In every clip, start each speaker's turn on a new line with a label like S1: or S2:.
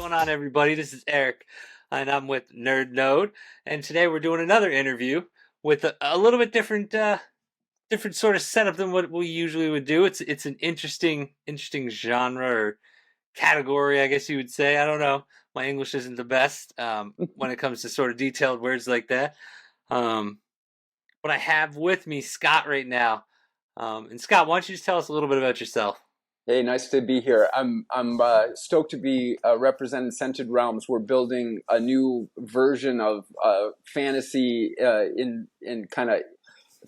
S1: going on, everybody? This is Eric, and I'm with Nerd Node, and today we're doing another interview with a little bit different sort of setup than what we usually would do. It's an interesting genre or category, I guess you would say. I don't know. My English isn't the best when it comes to sort of detailed words like that. Um, but I have with me Scott right now, and Scott, why don't you just tell us a little bit about yourself?
S2: Hey, nice to be here. I'm stoked to be representing Scented Realms. We're building a new version of fantasy in kind of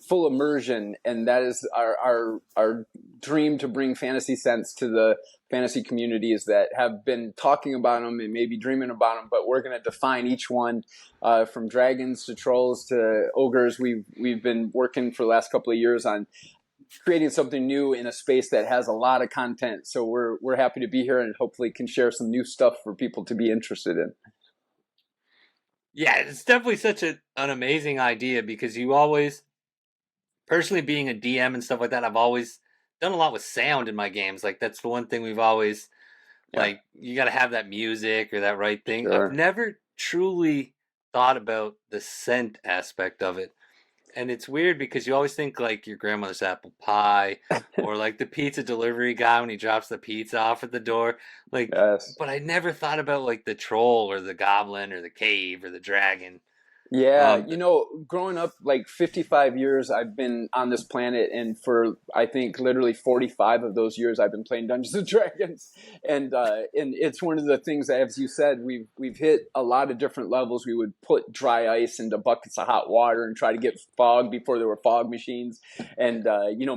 S2: full immersion, and that is our dream to bring fantasy scents to the fantasy communities that have been talking about them and maybe dreaming about them. But we're going to define each one, from dragons to trolls to ogres. We've been working for the last couple of years on creating something new in a space that has a lot of content. So we're happy to be here and hopefully can share some new stuff for people to be interested in.
S1: Yeah, it's definitely such an amazing idea because you always, personally being a DM and stuff like that, I've always done a lot with sound in my games. Like that's the one thing we've always
S2: Yeah,
S1: like you got to have that music or that right thing. I've
S2: sure.
S1: never truly thought about the scent aspect of it. And it's weird because you always think like your grandmother's apple pie or like the pizza delivery guy when he drops the pizza off at the door. Like,
S2: Yes.
S1: but I never thought about like the troll or the goblin or the cave or the dragon.
S2: Yeah,
S1: Um,
S2: growing up, like 55 years I've been on this planet, and for I think literally 45 of those years I've been playing Dungeons and Dragons. And it's one of the things that, as you said, we've hit a lot of different levels. We would put dry ice into buckets of hot water and try to get fog before there were fog machines. And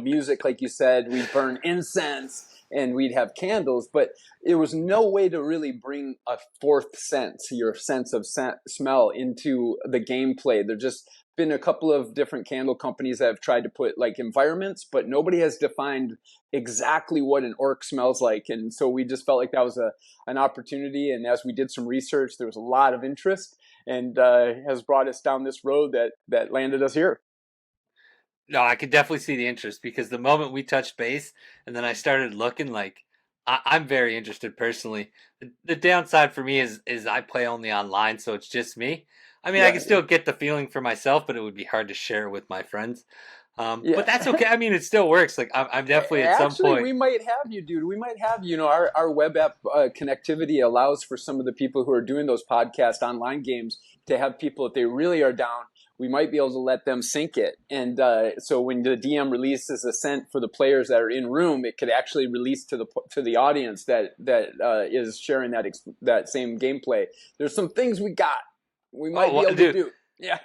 S2: music, like you said, we'd burn incense and we'd have candles, but there was no way to really bring a fourth sense, your sense of smell, into the gameplay. There's just been a couple of different candle companies that have tried to put like environments, but nobody has defined exactly what an orc smells like. And so we just felt like that was an opportunity. And as we did some research, there was a lot of interest, and has brought us down this road that landed us here.
S1: no, I could definitely see the interest because the moment we touched base and then I started looking, like I'm very interested personally. The downside for me is I play only online, so it's just me. I mean, I
S2: Yeah,
S1: can still get the feeling for myself, but it would be hard to share with my friends. But
S2: yeah.
S1: that's okay. I mean, it still works. Like I'm definitely at some
S2: Actually,
S1: point.
S2: we might have you, dude. We might have you. Our web app connectivity allows for some of the people who are doing those podcast online games to have people, if they really are down, we might be able to let them sync it. And so when the DM releases a scent for the players that are in room, it could actually release to the audience that is sharing that same gameplay. There's some things we got. We might be able to
S1: Dude,
S2: do. Yeah.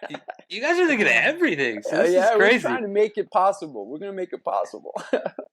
S1: you guys are thinking of everything. So this is
S2: Yeah, we're trying
S1: crazy.
S2: to make it possible. We're going to make it possible.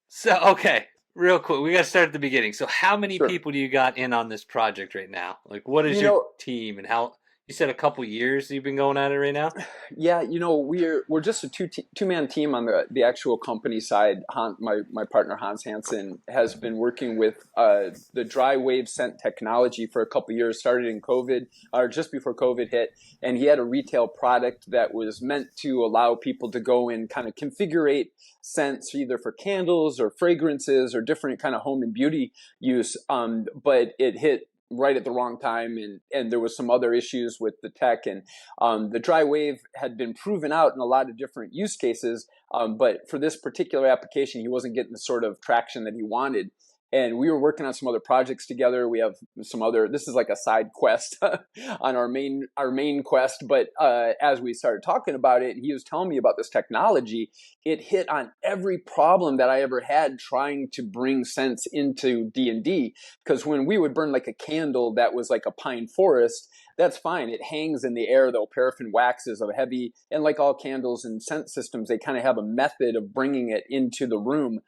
S1: So okay, real quick, we got to start at the beginning. So how many
S2: Sure.
S1: people do you got in on this project right now? Like, what is
S2: You
S1: your
S2: know,
S1: team and how? You said a couple years you've been going at it right now.
S2: Yeah, we're just a two man team on the actual company side. My partner Hans Hansen has been working with the dry wave scent technology for a couple years. Started in COVID, or just before COVID hit, and he had a retail product that was meant to allow people to go and kind of configure scents either for candles or fragrances or different kind of home and beauty use. But it hit right at the wrong time, and there was some other issues with the tech, and the dry wave had been proven out in a lot of different use cases, but for this particular application he wasn't getting the sort of traction that he wanted. And we were working on some other projects together. We have some other, this is like a side quest on our main quest. But as we started talking about it, he was telling me about this technology. It hit on every problem that I ever had trying to bring scents into D&D. Because when we would burn like a candle that was like a pine forest, that's fine. It hangs in the air, though. Paraffin waxes are heavy. And like all candles and scent systems, they kind of have a method of bringing it into the room.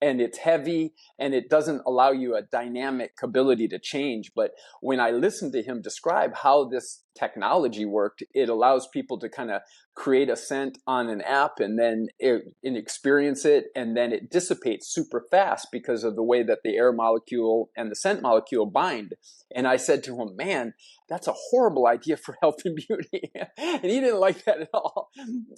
S2: And it's heavy, and it doesn't allow you a dynamic ability to change. But when I listened to him describe how this technology worked, it allows people to kind of create a scent on an app and then and experience it, and then it dissipates super fast because of the way that the air molecule and the scent molecule bind. And I said to him, man, that's a horrible idea for health and beauty. And he didn't like that at all.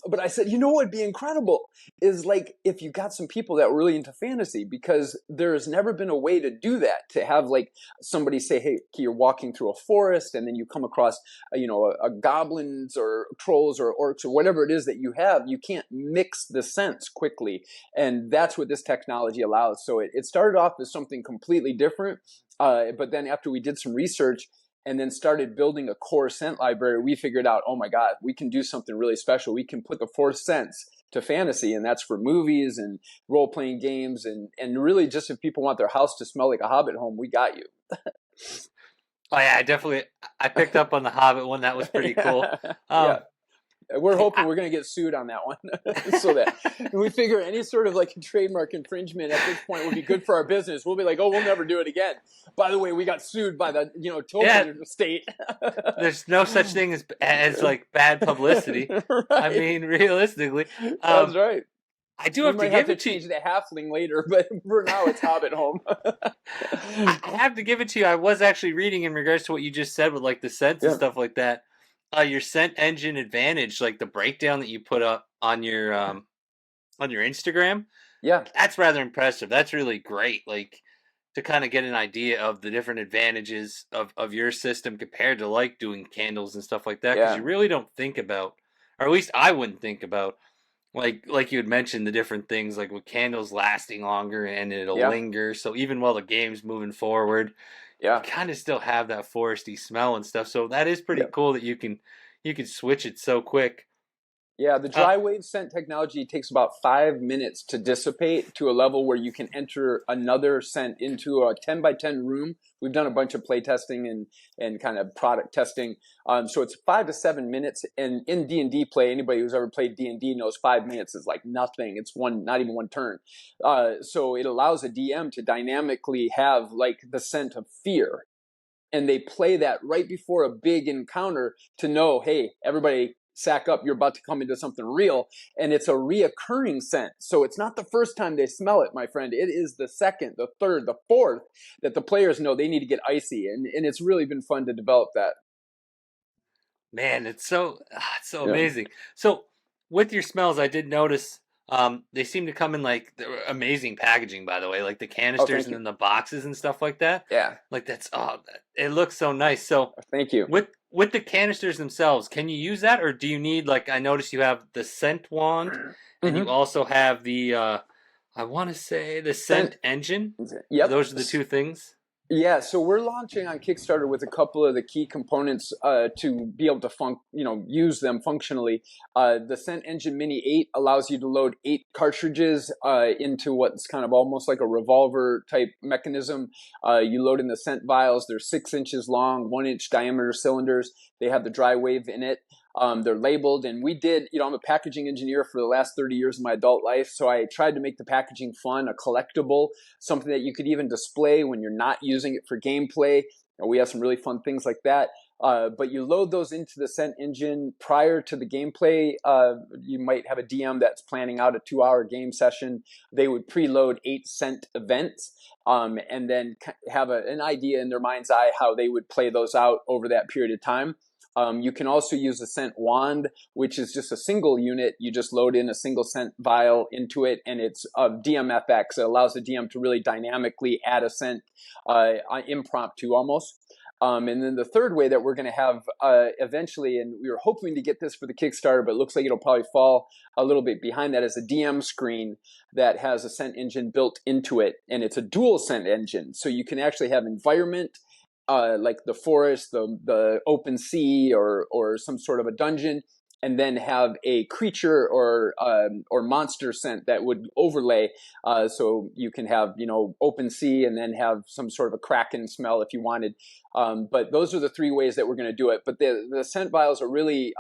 S2: But I said, you know what would be incredible is like if you got some people that were really into fantasy, because there's never been a way to do that, to have like somebody say, hey, you're walking through a forest and then you come across a goblins or trolls or orcs or whatever it is that you have. You can't mix the scents quickly, and that's what this technology allows. So it started off as something completely different, but then after we did some research and then started building a core scent library, we figured out, oh my God, we can do something really special. We can put the four scents to fantasy, and that's for movies and role-playing games, and really just if people want their house to smell like a Hobbit home, we got you.
S1: Oh yeah, I picked up on the Hobbit one. That was pretty cool.
S2: Yeah, yeah.
S1: Um,
S2: We're hoping
S1: I,
S2: we're going to get sued on that one. So that we figure any sort of like trademark infringement at this point would be good for our business. We'll be like, oh, we'll never do it again. By the way, we got sued by the
S1: yeah,
S2: Tolkien estate.
S1: there's no such thing as like bad publicity. I
S2: Right.
S1: mean, realistically,
S2: That's
S1: um,
S2: right.
S1: I do
S2: We
S1: have to
S2: might have
S1: give
S2: to
S1: it to you.
S2: change the halfling later, but for now it's Hobbit home.
S1: I have to give it to you. I was actually reading in regards to what you just said with like the scents and
S2: Yeah.
S1: stuff like that. Your scent engine advantage, like the breakdown that you put up on your Instagram,
S2: Yeah.
S1: that's rather impressive. That's really great. Like to kind of get an idea of the different advantages of your system compared to like doing candles and stuff like that, because
S2: Yeah.
S1: you really don't think about, or at least I wouldn't think about, like you had mentioned the different things like with candles lasting longer and it'll
S2: Yeah.
S1: linger. So even while the game's moving forward, you
S2: Yeah.
S1: kind of still have that foresty smell and stuff. So that is pretty
S2: Yeah.
S1: cool that you can switch it so quick.
S2: Yeah, the
S1: Uh,
S2: dry wave scent technology takes about 5 minutes to dissipate to a level where you can enter another scent into a 10 by 10 room. We've done a bunch of play testing and kind of product testing. So it's 5 to 7 minutes. And in D&D play, anybody who's ever played D&D knows 5 minutes is like nothing. It's not even one turn. So it allows a DM to dynamically have like the scent of fear. And they play that right before a big encounter to know, hey, everybody sack up, you're about to come into something real. And it's a reoccurring scent. So it's not the first time they smell it, my friend. It is the second, the third, the fourth that the players know they need to get icy. And it's really been fun to develop that.
S1: Man, it's so
S2: Yeah.
S1: amazing. So with your smells, I did notice they seem to come in like amazing packaging, by the way, like the
S2: Oh,
S1: canisters
S2: thank
S1: and
S2: you.
S1: then the boxes and stuff like that.
S2: Yeah.
S1: Like it looks so nice. So
S2: Thank you.
S1: with the canisters themselves, can you use that, or do you need, like, I noticed you have the scent wand and you
S2: Mm-hmm.
S1: also have the I want to say the scent
S2: Scent.
S1: engine.
S2: Yep.
S1: Those are the two things.
S2: Yeah, so we're launching on Kickstarter with a couple of the key components to be able to use them functionally. The Scent Engine Mini 8 allows you to load 8 cartridges into what's kind of almost like a revolver type mechanism. You load in the scent vials. They're 6 inches long, 1 inch diameter cylinders. They have the dry wave in it. They're labeled, and we did, I'm a packaging engineer for the last 30 years of my adult life, so I tried to make the packaging fun, a collectible, something that you could even display when you're not using it for gameplay. And we have some really fun things like that. But you load those into the Scent Engine prior to the gameplay. You might have a DM that's planning out a 2-hour game session. They would preload 8 scent events, and then have an idea in their mind's eye how they would play those out over that period of time. You can also use a scent wand, which is just a single unit. You just load in a single scent vial into it, and it's DMFX. It allows the DM to really dynamically add a scent, impromptu almost. And then the third way that we're going to have eventually, and we were hoping to get this for the Kickstarter, but it looks like it'll probably fall a little bit behind that, is a DM screen that has a scent engine built into it. And it's a dual scent engine. So you can actually have environment, like the forest, the open sea, or some sort of a dungeon, and then have a creature or monster scent that would overlay. So you can have open sea and then have some sort of a kraken smell if you wanted. But those are the three ways that we're going to do it. But the scent vials are really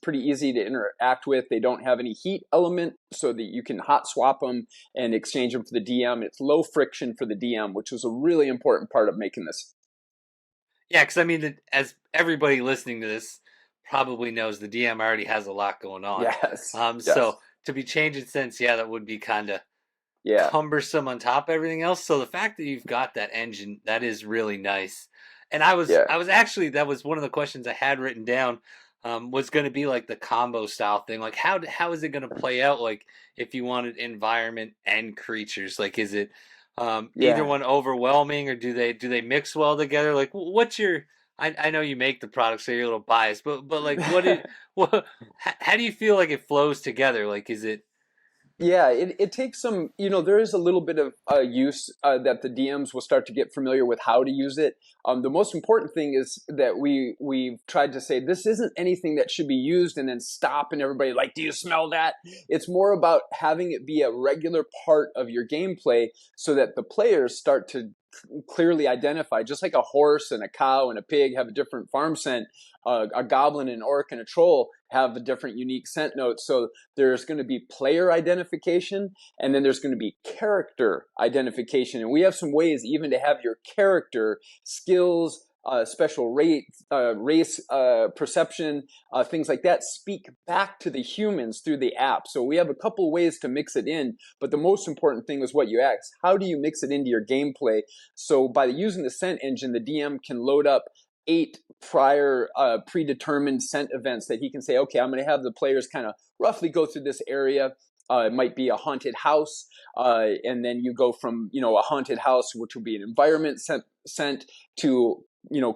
S2: pretty easy to interact with. They don't have any heat element, so that you can hot swap them and exchange them for the DM. It's low friction for the DM, which was a really important part of making this.
S1: Yeah, because I mean, as everybody listening to this probably knows, the DM already has a lot going on.
S2: Yes, yes,
S1: So to be changing sense, yeah, that would be kind of
S2: yeah,
S1: cumbersome on top of everything else. So the fact that you've got that engine, that is really nice. And I was
S2: yeah,
S1: I was actually, that was one of the questions I had written down, was going to be like the combo style thing. Like how is it going to play out? Like if you wanted environment and creatures, like is it either
S2: yeah.
S1: one overwhelming, or do they mix well together? Like what's your, I know you make the product, so you're a little biased, but like what how do you feel like it flows together? Like is it
S2: Yeah, it takes some, there is a little bit of use that the DMs will start to get familiar with how to use it. The most important thing is that we've tried to say this isn't anything that should be used and then stop and everybody like, do you smell that? It's more about having it be a regular part of your gameplay so that the players start to clearly identify, just like a horse and a cow and a pig have a different farm scent. A goblin, an orc, and a troll have a different unique scent notes. So there's going to be player identification, and then there's going to be character identification. And we have some ways even to have your character skills, special race perception, things like that speak back to the humans through the app. So we have a couple ways to mix it in, but the most important thing is what you asked. How do you mix it into your gameplay? So by using the scent engine, the DM can load up 8 prior predetermined scent events that he can say, okay, I'm going to have the players kind of roughly go through this area. It might be a haunted house, and then you go from a haunted house, which would be an environment scent, to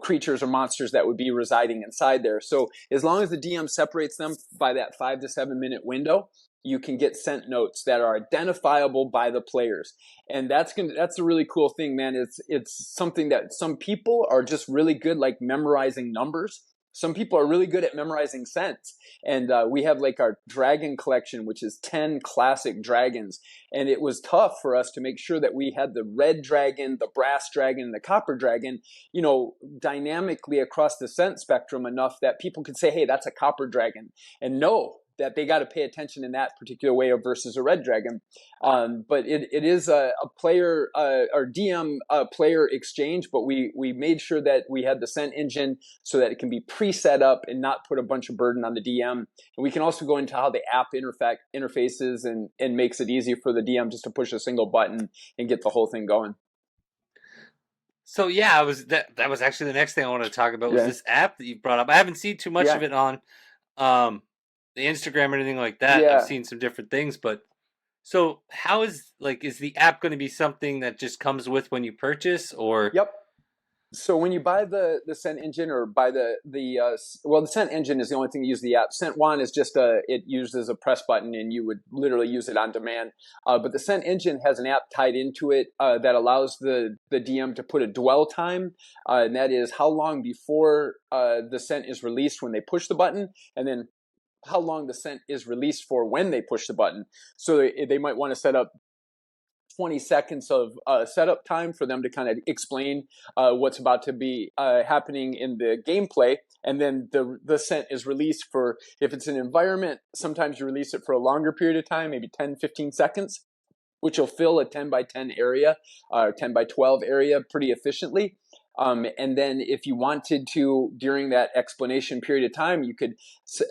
S2: creatures or monsters that would be residing inside there. So as long as the DM separates them by that 5 to 7 minute window, you can get scent notes that are identifiable by the players. And that's a really cool thing, man. It's something that some people are just really good, like memorizing numbers. Some people are really good at memorizing scents. And we have like our dragon collection, which is 10 classic dragons. And it was tough for us to make sure that we had the red dragon, the brass dragon, and the copper dragon, dynamically across the scent spectrum enough that people could say, hey, that's a copper dragon, and know that they got to pay attention in that particular way versus a red dragon. But it is a player or DM player exchange, but we made sure that we had the scent engine so that it can be pre-set up and not put a bunch of burden on the DM. And we can also go into how the app interfaces and makes it easy for the DM just to push a single button and get the whole thing going.
S1: So yeah, I was that was actually the next thing I wanted to talk about, was
S2: Yeah.
S1: this app that you brought up. I haven't seen too much of
S2: Yeah.
S1: it on um the Instagram or anything like that. I've
S2: Yeah.
S1: seen some different things, but so how is the app going to be something that just comes with when you purchase, or
S2: Yep. So when you buy the Scent engine or buy the Scent engine is the only thing to use the app. Scent One is just it uses a press button and you would literally use it on demand. But the Scent engine has an app tied into it that allows the DM to put a dwell time, and that is how long before the scent is released when they push the button, and then how long the scent is released for when they push the button. So they might want to set up 20 seconds of setup time for them to kind of explain what's about to be happening in the gameplay. And then the scent is released for, if it's an environment, sometimes you release it for a longer period of time, maybe 10, 15 seconds, which will fill a 10 by 10 area or 10 by 12 area pretty efficiently. And then if you wanted to, during that explanation period of time, you could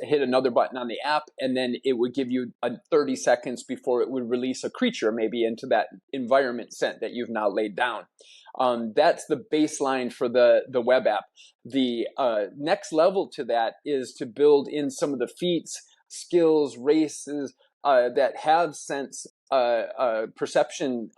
S2: hit another button on the app, and then it would give you 30 seconds before it would release a creature maybe into that environment scent that you've now laid down. That's the baseline for the web app. The next level to that is to build in some of the feats, skills, races that have sense perception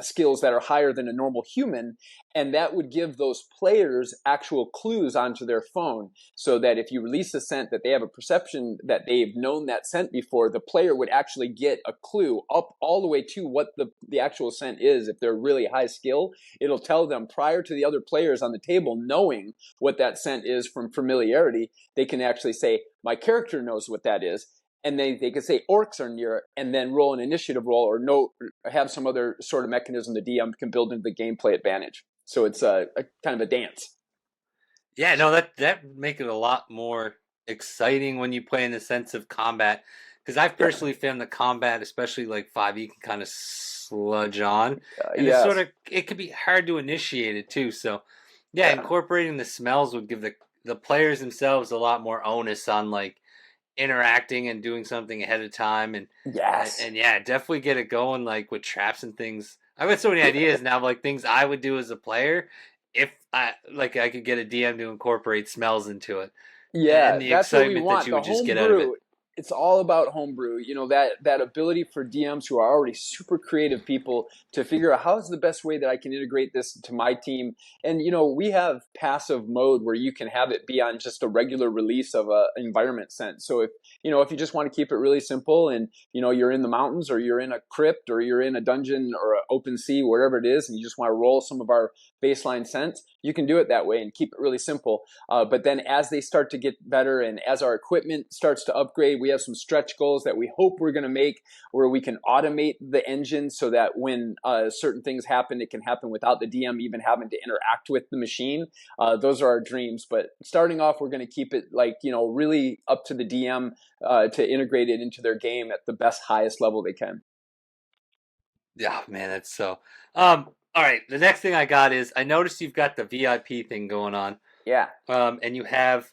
S2: skills that are higher than a normal human, and that would give those players actual clues onto their phone, so that if you release a scent that they have a perception that they've known that scent before, the player would actually get a clue up all the way to what the actual scent is. If they're really high skill, it'll tell them prior to the other players on the table knowing what that scent is from familiarity. They can actually say, my character knows what that is, and they could say orcs are near it, and then roll an initiative roll, or have some other sort of mechanism the DM can build into the gameplay advantage. So it's a kind of a dance.
S1: yeah, no, that would make it a lot more exciting when you play in the sense of combat, because I've
S2: Yeah.
S1: personally found the combat, especially like 5e, can kind of sludge on, and
S2: Yes.
S1: it could be hard to initiate it too. So Yeah,
S2: Yeah.
S1: incorporating the smells would give the players themselves a lot more onus on like interacting and doing something ahead of time,
S2: Yes.
S1: and yeah, definitely get it going like with traps and things. I've got so many ideas now of like things I would do as a player if I could get a DM to incorporate smells into it
S2: Yeah,
S1: and the
S2: that's what we
S1: excitement that
S2: want.
S1: you
S2: The
S1: would just get out of it.
S2: homebrew, it's all about homebrew. You know, that ability for DMs who are already super creative people to figure out how is the best way that I can integrate this to my team. And you know, we have passive mode where you can have it be on just a regular release of a environment scent. So if you know, if you just want to keep it really simple and you know, you're in the mountains or you're in a crypt or you're in a dungeon or an open sea, wherever it is, and you just want to roll some of our baseline scents, you can do it that way and keep it really simple. But then as they start to get better and as our equipment starts to upgrade, we have some stretch goals that we hope we're going to make where we can automate the engine so that when certain things happen, it can happen without the DM even having to interact with the machine. Those are our dreams. But starting off, we're going to keep it like, you know, really up to the DM to integrate it into their game at the best, highest level they can.
S1: Yeah, man, that's so. All right, the next thing I got is I noticed you've got the VIP thing going on,
S2: Yeah.
S1: and you have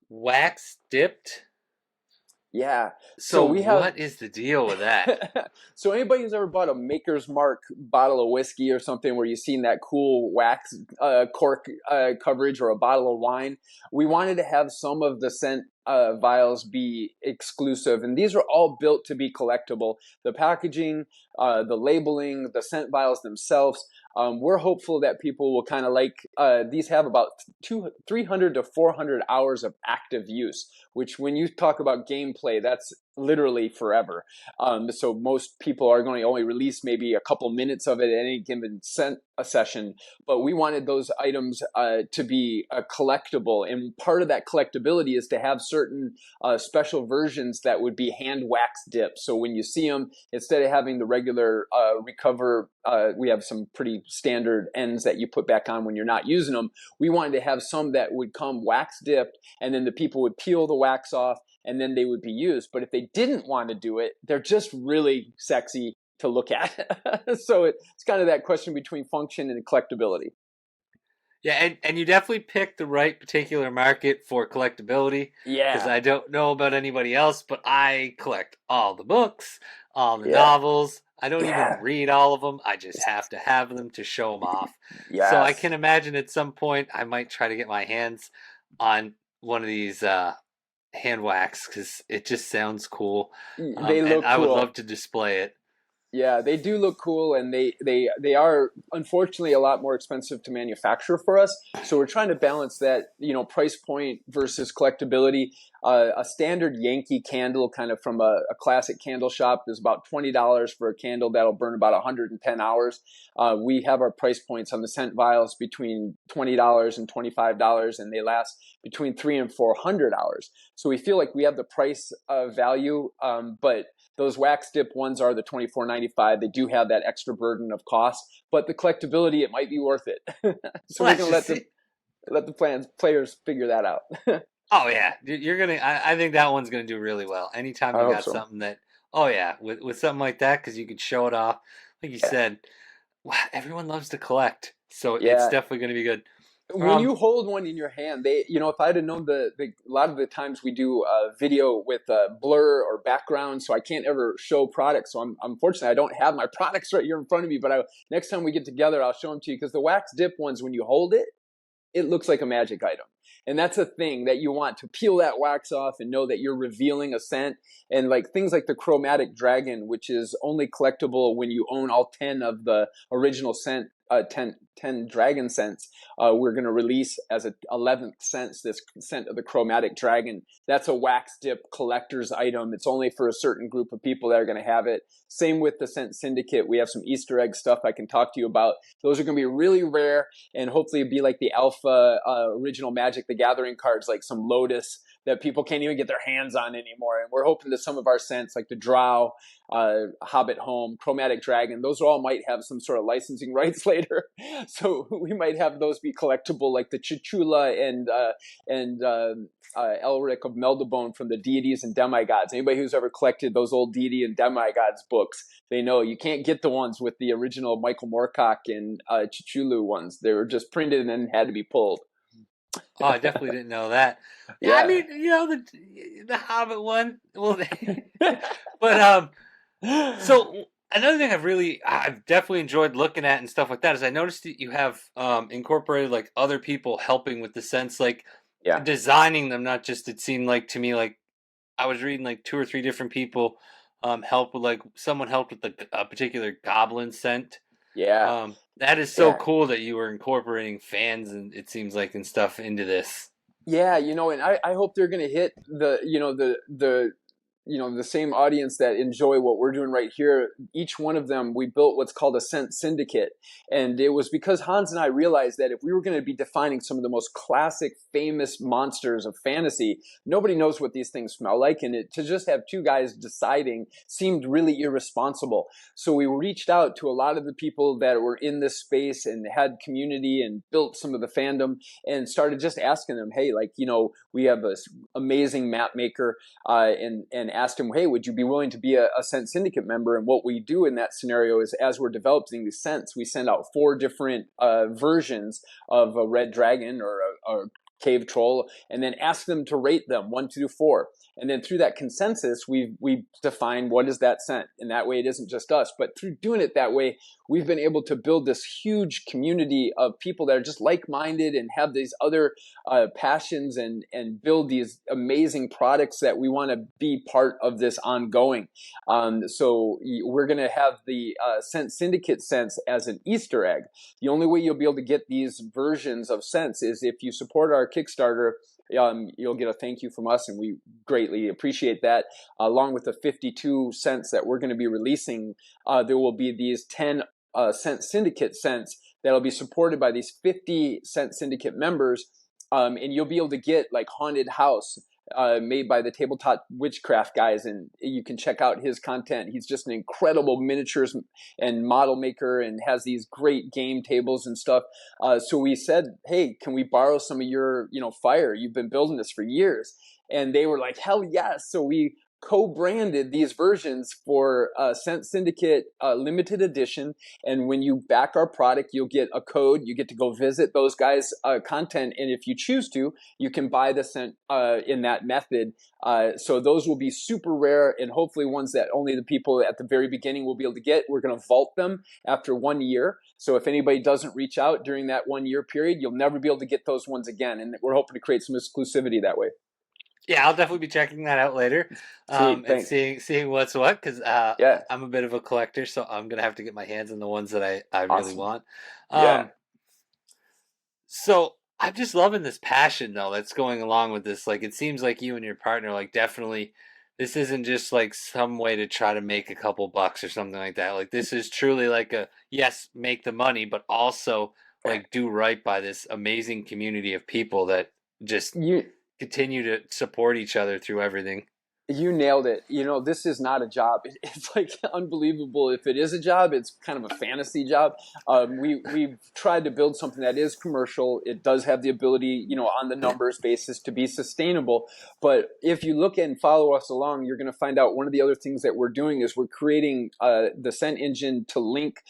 S1: wax dipped.
S2: Yeah. So
S1: So
S2: we have
S1: what is the deal with that?
S2: so anybody who's ever bought a Maker's Mark bottle of whiskey or something where you've seen that cool wax cork coverage or a bottle of wine, we wanted to have some of the scent vials be exclusive. And these are all built to be collectible. The packaging, the labeling, the scent vials themselves. We're hopeful that people will kind of like these have about 300 to 400 hours of active use, which when you talk about gameplay, that's literally forever. So most people are going to only release maybe a couple minutes of it at any given a session. But we wanted those items to be collectible, and part of that collectability is to have certain special versions that would be hand wax dipped. So when you see them, instead of having the regular recover, we have some pretty standard ends that you put back on when you're not using them. We wanted to have some that would come wax dipped, and then the people would peel the wax off and then they would be used. But if they didn't want to do it, they're just really sexy to look at. So it's kind of that question between function and collectability.
S1: Yeah, and you definitely picked the right particular market for collectability because
S2: Yeah,
S1: I don't know about anybody else, but I collect all the books, all the
S2: yeah,
S1: novels. I don't even
S2: yeah,
S1: read all of them. I just have to have them to show them off. So I
S2: yes.
S1: can imagine at some point I might try to get my hands on one of these hand wax because it just sounds cool,
S2: They
S1: and
S2: look
S1: I would
S2: cool.
S1: love to display it.
S2: Yeah, they do look cool, and they are unfortunately a lot more expensive to manufacture for us. So we're trying to balance that, you know, price point versus collectability. A standard Yankee candle, kind of from a classic candle shop, is about $20 for a candle that'll burn about 110 hours. We have our price points on the scent vials between $20 and $25, and they last between 300 and 400 hours. So we feel like we have the price value, but those wax dip ones are the $24.95. They do have that extra burden of cost, but the collectability, it might be worth it. So
S1: Well,
S2: we're
S1: that's
S2: gonna
S1: just
S2: let the players figure that out.
S1: Oh yeah, you're gonna. I think that one's gonna do really well. Anytime
S2: I
S1: you
S2: hope
S1: got
S2: so.
S1: something that, oh yeah, with something like that, because you could show it off. Like you
S2: Yeah,
S1: said, wow, everyone loves to collect, so it's
S2: yeah.
S1: definitely gonna be good.
S2: When
S1: Um,
S2: you hold one in your hand, they, you know, if I'd have known a lot of the times we do video with blur or background, so I can't ever show products. So unfortunately, I don't have my products right here in front of me. But next time we get together, I'll show them to you because the wax dip ones, when you hold it, it looks like a magic item. And that's a thing that you want to peel that wax off and know that you're revealing a scent. And like things like the chromatic dragon, which is only collectible when you own all 10 of the original scent, 10 dragon scents. We're going to release as a 11th scent, this scent of the chromatic dragon. That's a wax dip collector's item. It's only for a certain group of people that are going to have it. Same with the scent syndicate. We have some Easter egg stuff I can talk to you about. Those are going to be really rare and hopefully be like the alpha original Magic the Gathering cards, like some Lotus that people can't even get their hands on anymore. And we're hoping that some of our scents, like the Drow, Hobbit Home, Chromatic Dragon, those all might have some sort of licensing rights later. So we might have those be collectible, like the Chichula and Elric of Meldabone from the Deities and Demigods. Anybody who's ever collected those old deity and demigods books, they know you can't get the ones with the original Michael Moorcock and Chichulu ones. They were just printed and then had to be pulled.
S1: Oh, I definitely didn't know that. Yeah, I
S2: Yeah.
S1: mean, the Hobbit one. Well, but so another thing I've definitely enjoyed looking at and stuff like that is I noticed that you have incorporated like other people helping with the scents, like
S2: Yeah.
S1: designing them. Not just it seemed like to me like I was reading like two or three different people help with like someone helped with a particular goblin scent.
S2: Yeah.
S1: That is so
S2: Yeah.
S1: cool that you were incorporating fans and it seems like and stuff into this.
S2: Yeah, and I hope they're going to hit the same audience that enjoy what we're doing right here. Each one of them, we built what's called a scent syndicate. And it was because Hans and I realized that if we were going to be defining some of the most classic, famous monsters of fantasy, nobody knows what these things smell like. And to just have two guys deciding seemed really irresponsible. So we reached out to a lot of the people that were in this space and had community and built some of the fandom and started just asking them, hey, like, we have this amazing map maker, and asked him, hey, would you be willing to be a Scent Syndicate member? And what we do in that scenario is, as we're developing these scents, we send out 4 different versions of a red dragon or a cave troll, and then ask them to rate them 1 through 4. And then through that consensus, we define what is that scent. And that way it isn't just us. But through doing it that way, we've been able to build this huge community of people that are just like-minded and have these other passions and build these amazing products that we want to be part of this ongoing. So we're going to have the Scent Syndicate scents as an Easter egg. The only way you'll be able to get these versions of scents is if you support our Kickstarter. You'll get a thank you from us, and we greatly appreciate that. Along with the 52 scents that we're going to be releasing, there will be these 10 Scent Syndicate scents that'll be supported by these 50 Scent Syndicate members, and you'll be able to get like Haunted House, made by the Tabletop Witchcraft guys, and you can check out his content. He's just an incredible miniatures and model maker and has these great game tables and stuff. So we said, hey, can we borrow some of your fire? You've been building this for years. And they were like, hell yes. So we co-branded these versions for Scent Syndicate limited edition. And when you back our product, you'll get a code. You get to go visit those guys' content. And if you choose to, you can buy the scent in that method. So those will be super rare and hopefully ones that only the people at the very beginning will be able to get. We're going to vault them after 1 year. So if anybody doesn't reach out during that 1 year period, you'll never be able to get those ones again. And we're hoping to create some exclusivity that way.
S1: Yeah, I'll definitely be checking that out later,
S2: Sweet,
S1: and
S2: thanks.
S1: seeing what's what because
S2: Yeah,
S1: I'm a bit of a collector, so I'm gonna have to get my hands on the ones that I really
S2: awesome.
S1: want.
S2: Yeah.
S1: Um, so I'm just loving this passion though that's going along with this. Like it seems like you and your partner like definitely this isn't just like some way to try to make a couple bucks or something like that. Like this is truly like a yes, make the money, but also like do right by this amazing community of people that just
S2: You
S1: continue to support each other through everything.
S2: You nailed it. This is not a job. It's like unbelievable. If it is a job, it's kind of a fantasy job. We've tried to build something that is commercial. It does have the ability, on the numbers basis to be sustainable. But if you look and follow us along, you're going to find out one of the other things that we're doing is we're creating the Scent engine to link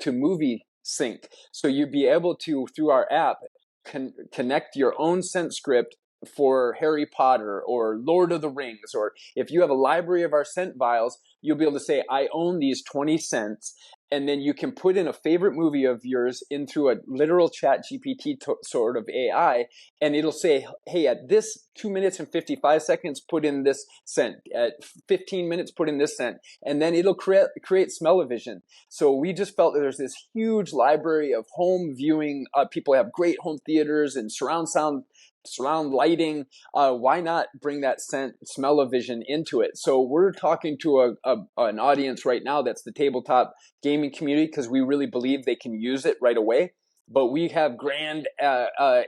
S2: to Movie Sync. So you'd be able to, through our app, connect your own scent script for Harry Potter or Lord of the Rings, or if you have a library of our scent vials, you'll be able to say, I own these 20 scents. And then you can put in a favorite movie of yours in through a literal chat GPT sort of AI, and it'll say, hey, at this 2 minutes and 55 seconds, put in this scent. At 15 minutes, put in this scent. And then it'll create smell-o-vision. So we just felt that there's this huge library of home viewing. People have great home theaters and surround sound, surround lighting. Why not bring that scent smell-o-vision into it? So we're talking to an audience right now that's the tabletop gaming community because we really believe they can use it right away. but we have grand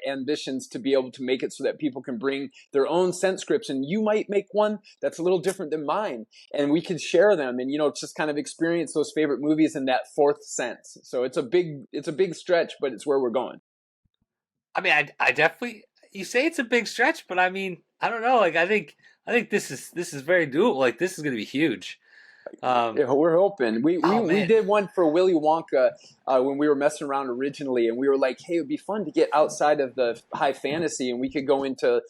S2: ambitions to be able to make it so that people can bring their own scent scripts, and you might make one that's a little different than mine, and we can share them, and just kind of experience those favorite movies in that fourth sense. So it's a big stretch, but it's where we're going.
S1: I mean, I definitely. You say it's a big stretch, but I mean, I don't know. Like, I think this is very doable. Like, this is going to be huge. Um,
S2: Yeah, we're hoping. We
S1: oh
S2: we
S1: man,
S2: did one for Willy Wonka when we were messing around originally, and we were like, "Hey, it would be fun to get outside of the high fantasy, and we could go into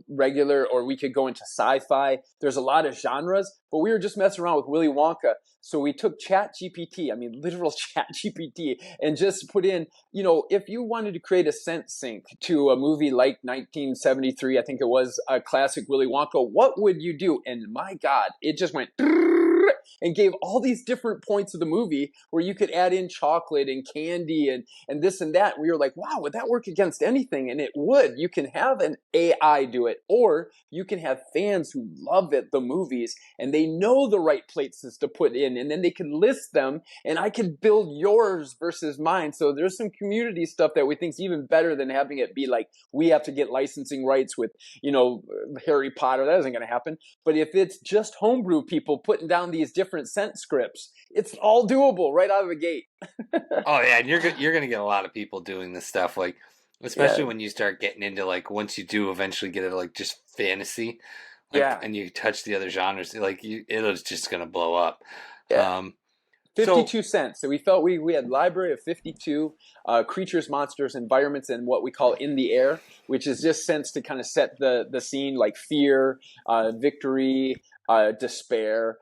S2: regular, or we could go into sci-fi. There's a lot of genres, but we were just messing around with Willy Wonka, so we took Chat GPT, I mean literal Chat GPT, and just put in, if you wanted to create a scent sync to a movie like 1973, I think it was a classic Willy Wonka, what would you do? And my God, it just went and gave all these different points of the movie where you could add in chocolate and candy and this and that. And we were like, wow, would that work against anything? And it would. You can have an AI do it, or you can have fans who love it, the movies, and they know the right places to put in, and then they can list them, and I can build yours versus mine. So there's some community stuff that we think is even better than having it be like, we have to get licensing rights with, Harry Potter. That isn't going to happen. But if it's just homebrew people putting down these different scent scripts, it's all doable right out of the gate.
S1: oh yeah, and you're gonna get a lot of people doing this stuff. Like, especially
S2: Yeah,
S1: when you start getting into like once you do eventually get into like just fantasy, like,
S2: yeah,
S1: and you touch the other genres, like it's just gonna blow up.
S2: yeah.
S1: Um, so
S2: 52 cents. So we felt we had library of 52 creatures, monsters, environments, and what we call in the air, which is just sense to kind of set the scene, like fear, victory, despair,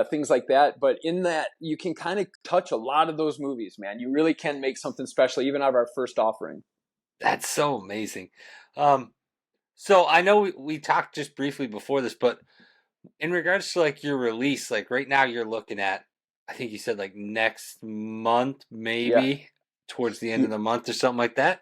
S2: things like that. But in that, you can kind of touch a lot of those movies, man. You really can make something special, even out of our first offering.
S1: that's so amazing. Um, so I know we talked just briefly before this, but in regards to like your release, like right now you're looking at, I think you said like next month,
S2: Yeah.
S1: maybe towards the end of the month or something like that.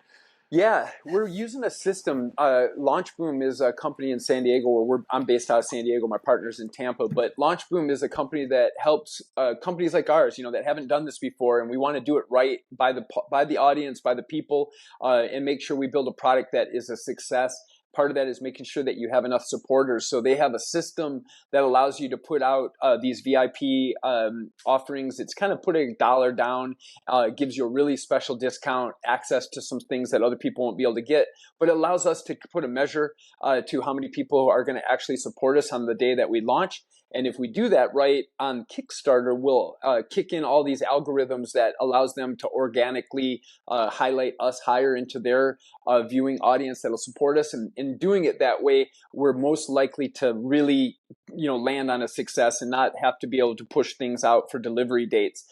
S2: Yeah, we're using a system. Launch Boom is a company in San Diego I'm based out of San Diego. My partner's in Tampa, but Launch Boom is a company that helps companies like ours, that haven't done this before, and we want to do it right by the audience, by the people, and make sure we build a product that is a success. Part of that is making sure that you have enough supporters. So they have a system that allows you to put out these VIP offerings. It's kind of putting a dollar down. It gives you a really special discount, access to some things that other people won't be able to get, but it allows us to put a measure to how many people are going to actually support us on the day that we launch. And if we do that right on Kickstarter, we'll kick in all these algorithms that allows them to organically highlight us higher into their viewing audience that'll support us. And in doing it that way, we're most likely to really, land on a success and not have to be able to push things out for delivery dates.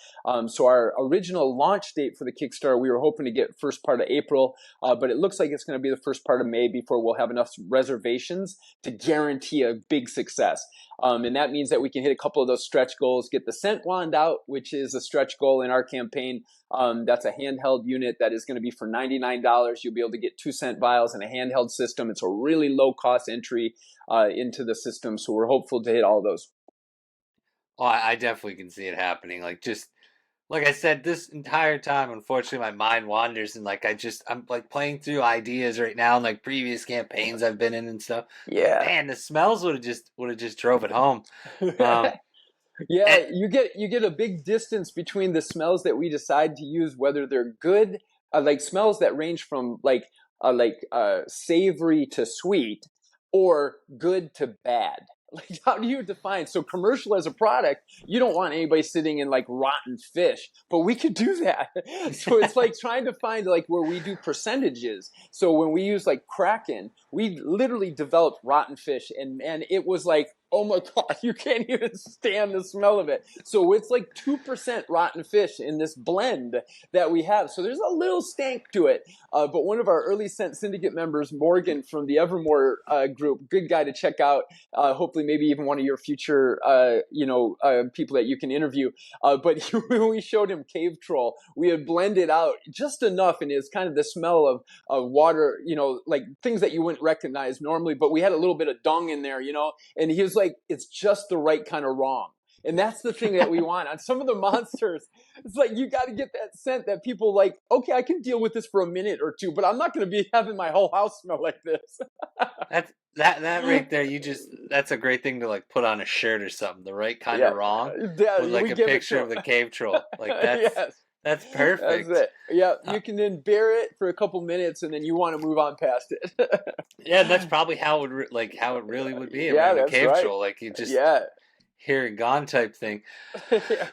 S2: So our original launch date for the Kickstarter, we were hoping to get first part of April, but it looks like it's going to be the first part of May before we'll have enough reservations to guarantee a big success. And that means that we can hit a couple of those stretch goals, get the scent wand out, which is a stretch goal in our campaign. That's a handheld unit that is going to be for $99. You'll be able to get 2 scent vials and a handheld system. It's a really low cost entry into the system. So we're hopeful to hit all those.
S1: Oh, I definitely can see it happening. Like, just like I said, this entire time, unfortunately, my mind wanders, and like I'm like playing through ideas right now and like previous campaigns I've been in and stuff. Like,
S2: Yeah.
S1: man, the smells would have just drove it home. Um, and
S2: Yeah, you get a big distance between the smells that we decide to use, whether they're good, like smells that range from savory to sweet, or good to bad. Like, how do you define? So commercial as a product, you don't want anybody sitting in like rotten fish, but we could do that. So it's like trying to find like where we do percentages. So when we use like Kraken, we literally developed rotten fish, and it was like, oh my God, you can't even stand the smell of it. So it's like 2% rotten fish in this blend that we have. So there's a little stank to it. But one of our early Scent Syndicate members, Morgan from the Evermore group, good guy to check out. Hopefully, maybe even one of your future, people that you can interview. But when we showed him Cave Troll, we had blended out just enough, and it's kind of the smell of water, like things that you wouldn't recognize normally. But we had a little bit of dung in there, and he was like, it's just the right kind of wrong. And that's the thing that we want on some of the monsters. It's like you got to get that scent that people like. Okay, I can deal with this for a minute or two, but I'm not going to be having my whole house smell like this.
S1: That right there. That's a great thing to like put on a shirt or something. The right kind
S2: Yeah,
S1: of wrong
S2: yeah,
S1: with like
S2: we
S1: a
S2: give it
S1: picture
S2: to
S1: of the
S2: them.
S1: cave troll. Like
S2: Yes,
S1: that's
S2: that's
S1: perfect.
S2: it. Yeah,
S1: Uh,
S2: you can then bear it for a couple minutes, and then you want to move on past it.
S1: yeah, and that's probably how how it really would be
S2: Yeah,
S1: around a
S2: that's
S1: cave
S2: right.
S1: troll. Like you just
S2: Yeah,
S1: here and gone type thing.
S2: yeah,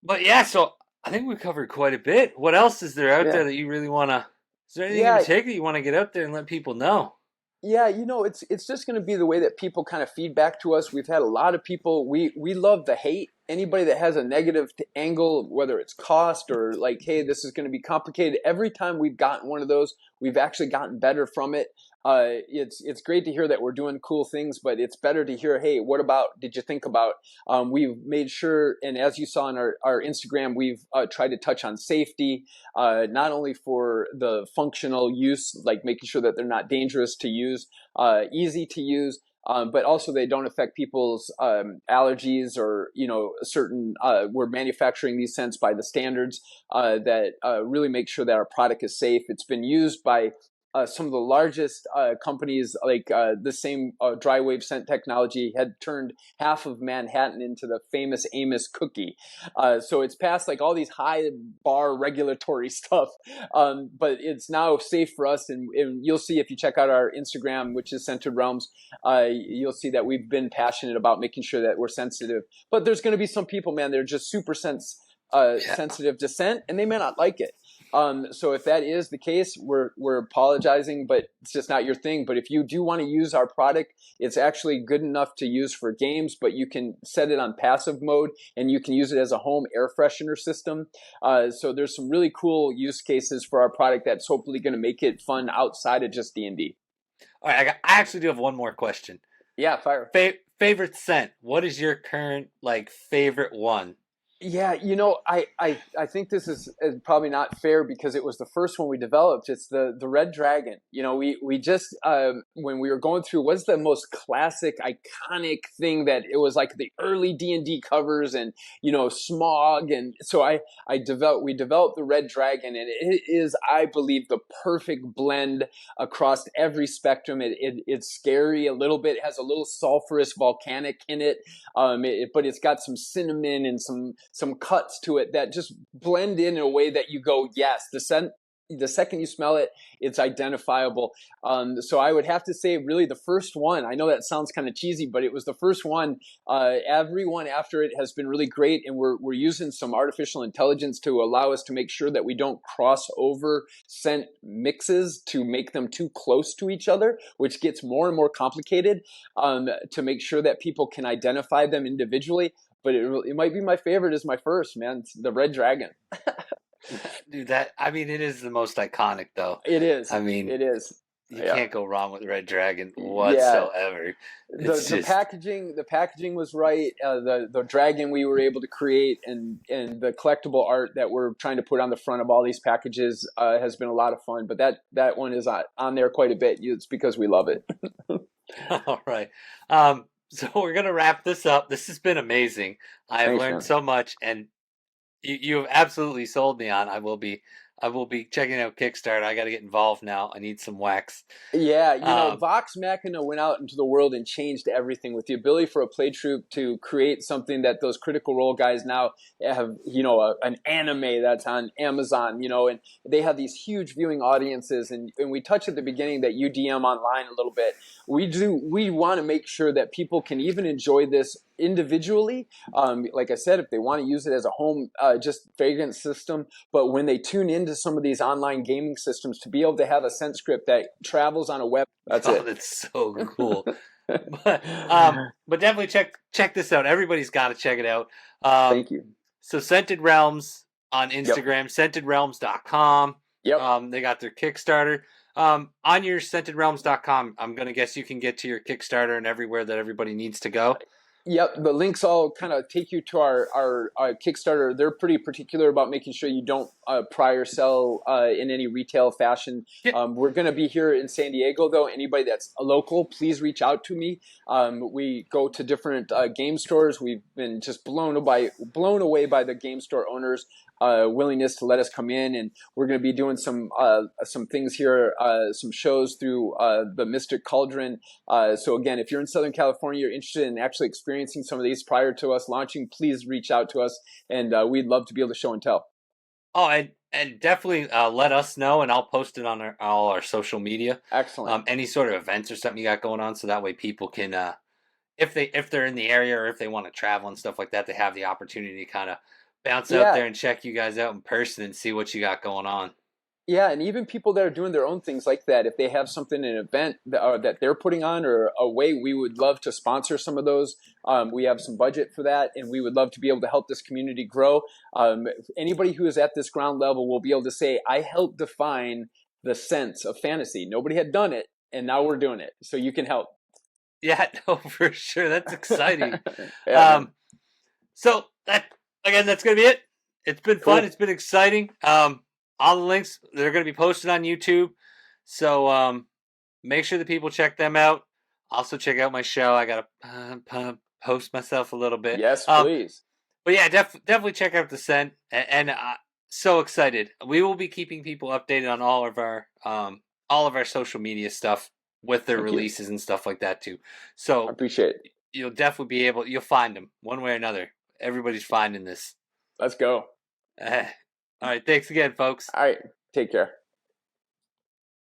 S1: But yeah, so I think we covered quite a bit. What else is there out
S2: yeah,
S1: there that you really want to? Is there anything in
S2: yeah.
S1: particular you want to get out there and let people know?
S2: Yeah, it's just going to be the way that people kind of feedback to us. We've had a lot of people. We love the hate. Anybody that has a negative angle, whether it's cost or like, hey, this is going to be complicated. Every time we've gotten one of those, we've actually gotten better from it. It's great to hear that we're doing cool things, but it's better to hear, hey, what about? Did you think about? We've made sure, and as you saw on our Instagram, we've tried to touch on safety, not only for the functional use, like making sure that they're not dangerous to use, easy to use, but also they don't affect people's allergies or certain. We're manufacturing these scents by the standards that really make sure that our product is safe. It's been used by some of the largest companies, like the same dry wave scent technology had turned half of Manhattan into the famous Amos cookie. So it's passed like all these high bar regulatory stuff, but it's now safe for us. And you'll see if you check out our Instagram, which is Scented Realms, you'll see that we've been passionate about making sure that we're sensitive. But there's going to be some people, man, they're just super
S1: Yeah.
S2: sensitive to scent, and they may not like it. So if that is the case, we're apologizing, but it's just not your thing. But if you do want to use our product, it's actually good enough to use for games, but you can set it on passive mode and you can use it as a home air freshener system. So there's some really cool use cases for our product that's hopefully going to make it fun outside of just D&D.
S1: All right, I actually do have one more question.
S2: Yeah, fire.
S1: Favorite scent? What is your current like favorite one?
S2: Yeah, I think this is probably not fair because it was the first one we developed. It's the Red Dragon. We just when we were going through what's the most classic, iconic thing that it was like the early D&D covers and Smog, and so we developed the Red Dragon, and it is, I believe, the perfect blend across every spectrum. It's scary a little bit. It has a little sulfurous volcanic in it, but it's got some cinnamon and some cuts to it that just blend in a way that you go, yes, the second you smell it, it's identifiable. So I would have to say, really, the first one. I know that sounds kind of cheesy, but it was the first one. Everyone after it has been really great, and we're using some artificial intelligence to allow us to make sure that we don't cross over scent mixes to make them too close to each other, which gets more and more complicated to make sure that people can identify them individually. But it might be my favorite is my first, man. It's the Red Dragon.
S1: Dude, I mean, it is the most iconic though.
S2: It is.
S1: I mean,
S2: It is.
S1: you
S2: Yeah.
S1: can't go wrong with Red Dragon
S2: Yeah.
S1: whatsoever.
S2: The
S1: It's
S2: the
S1: just
S2: packaging was right. The dragon we were able to create and the collectible art that we're trying to put on the front of all these packages has been a lot of fun. But that one is on there quite a bit. It's because we love it.
S1: all right. So we're gonna wrap this up. This has been amazing. I have
S2: Thanks,
S1: learned
S2: man.
S1: so much, and you have absolutely sold me on. I will be checking out Kickstarter. I got to get involved now. I need some wax.
S2: Yeah,
S1: Um,
S2: Vox Machina went out into the world and changed everything with the ability for a play troupe to create something that those Critical Role guys now have, an anime that's on Amazon, and they have these huge viewing audiences. And we touched at the beginning that you DM online a little bit. We want to make sure that people can even enjoy this individually. Like I said, if they want to use it as a home, just fragrance system, but when they tune into some of these online gaming systems to be able to have a scent script that travels on a web, that's
S1: oh,
S2: it.
S1: that's so cool. But definitely check this out. Everybody's got to check it out. Um,
S2: Thank you.
S1: so Scented Realms on
S2: Yep.
S1: Instagram, scentedrealms.com.
S2: Yep.
S1: They got their Kickstarter. On your scentedrealms.com, I'm gonna guess you can get to your Kickstarter and everywhere that everybody needs to go.
S2: Yep, the links all kind of take you to our Kickstarter. They're pretty particular about making sure you don't prior sell in any retail fashion.
S1: Yeah.
S2: We're going to be here in San Diego, though. Anybody that's local, please reach out to me. We go to different game stores. We've been just blown away by the game store owners' willingness to let us come in, and we're going to be doing some things here, some shows through the Mystic Cauldron. So again, if you're in Southern California, you're interested in actually experiencing some of these prior to us launching, please reach out to us, and we'd love to be able to show and tell.
S1: Oh, and definitely let us know, and I'll post it on all our social media.
S2: Excellent.
S1: Any sort of events or something you got going on, so that way people can, if they're in the area or if they want to travel and stuff like that, they have the opportunity to kind of bounce out
S2: Yeah,
S1: there and check you guys out in person and see what you got going on.
S2: yeah, and even people that are doing their own things like that, if they have something, an event that they're putting on or a way, we would love to sponsor some of those. We have some budget for that, and we would love to be able to help this community grow. Anybody who is at this ground level will be able to say, I helped define the sense of fantasy. Nobody had done it, and now we're doing it. So you can help.
S1: Yeah, no, for sure. That's exciting.
S2: Yeah, man.
S1: Um, so that again, that's gonna be it. It's been fun.
S2: Cool.
S1: It's been exciting. All the links they're gonna be posted on YouTube. So make sure that people check them out. Also check out my show. I gotta post myself a little bit.
S2: Yes, please.
S1: But yeah, definitely check out the scent. And so excited. We will be keeping people updated on all of our social media stuff with their
S2: Thank you.
S1: releases and stuff like that too.
S2: I
S1: So
S2: appreciate it.
S1: you'll definitely be you'll find them one way or another. Everybody's finding this.
S2: Let's go.
S1: All right, thanks again, folks.
S2: All right. Take care.